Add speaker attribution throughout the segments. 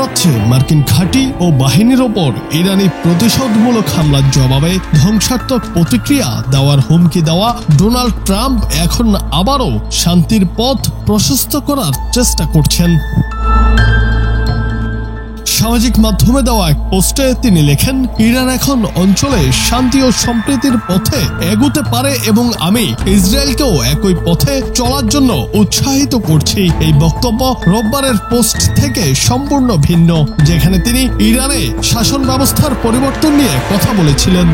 Speaker 1: জানাচ্ছে মার্কিন ঘাঁটি ও বাহিনীর ওপর ইরানি প্রতিশোধমূলক হামলার জবাবে ধ্বংসাত্মক প্রতিক্রিয়া দেওয়ার হুমকি দেওয়া ডোনাল্ড ট্রাম্প এখন আবারও শান্তির পথ প্রশস্ত করার চেষ্টা করছেন। সামাজিক মাধ্যমে দেওয়া এক পোস্টে তিনি লেখেন, ইরান এখন অঞ্চলে শান্তি ও সম্প্রীতির পথে এগুতে পারে এবং আমি ইসরায়েলকেও একই পথে চলার জন্য উৎসাহিত করছি। এই বক্তব্য রোববারের পোস্ট থেকে সম্পূর্ণ ভিন্ন, যেখানে তিনি ইরানে শাসন ব্যবস্থার পরিবর্তন নিয়ে কথা বলেছিলেন।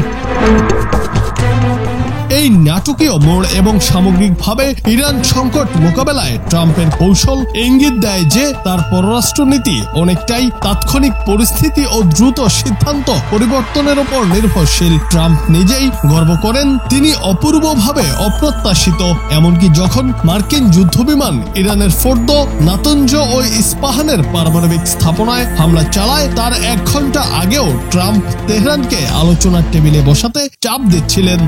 Speaker 1: এই নাটকীয় মোড় এবং সামগ্রিকভাবে ইরান সংকট মোকাবেলায় ট্রাম্পের কৌশল ইঙ্গিত দেয় যে তার পররাষ্ট্রনীতি অনেকটাই তাৎক্ষণিক পরিস্থিতি ও দ্রুত সিদ্ধান্ত পরিবর্তনের উপর নির্ভরশীল। ট্রাম্প নিজেই গর্ব করেন তিনি অপূর্বভাবে অপ্রত্যাশিত, এমনকি যখন মার্কিন যুদ্ধবিমান ইরানের ফোর্দো, নাতঞ্জ ও ইস্পাহানের পারমাণবিক স্থাপনায় হামলা চালায় তার 1 ঘন্টা আগেও ট্রাম্প তেহরানকে আলোচনার টেবিলে বসাতে চাপ দিচ্ছিলেন।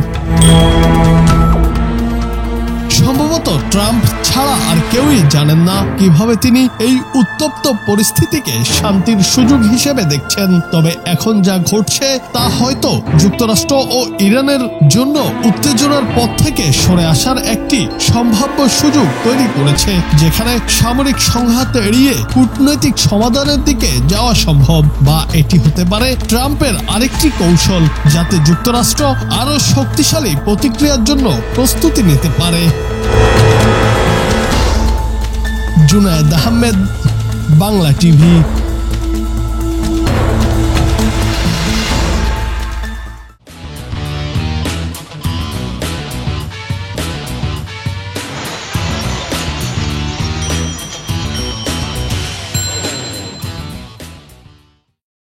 Speaker 1: সম্ভবত ট্রাম্প ছাড়া আর কেউই জানেন না কিভাবে তিনি এই উত্তপ্ত পরিস্থিতিকে শান্তির সুযোগ হিসেবে দেখছেন। তবে এখন যা ঘটছে তা হয়তো যুক্তরাষ্ট্র ও ইরানের জন্য উত্তেজনার পথ থেকে সরে আসার একটি সম্ভাব্য সুযোগ তৈরি করেছে, যেখানে সামরিক সংঘাত এড়িয়ে কূটনৈতিক সমাধানের দিকে যাওয়া সম্ভব। বা এটি হতে পারে ট্রাম্পের আরেকটি কৌশল, যাতে যুক্তরাষ্ট্র আরো শক্তিশালী প্রতিক্রিয়ার জন্য প্রস্তুতি নিতে পারে। জুনায়েদ আহমেদ, বাংলা টিভি।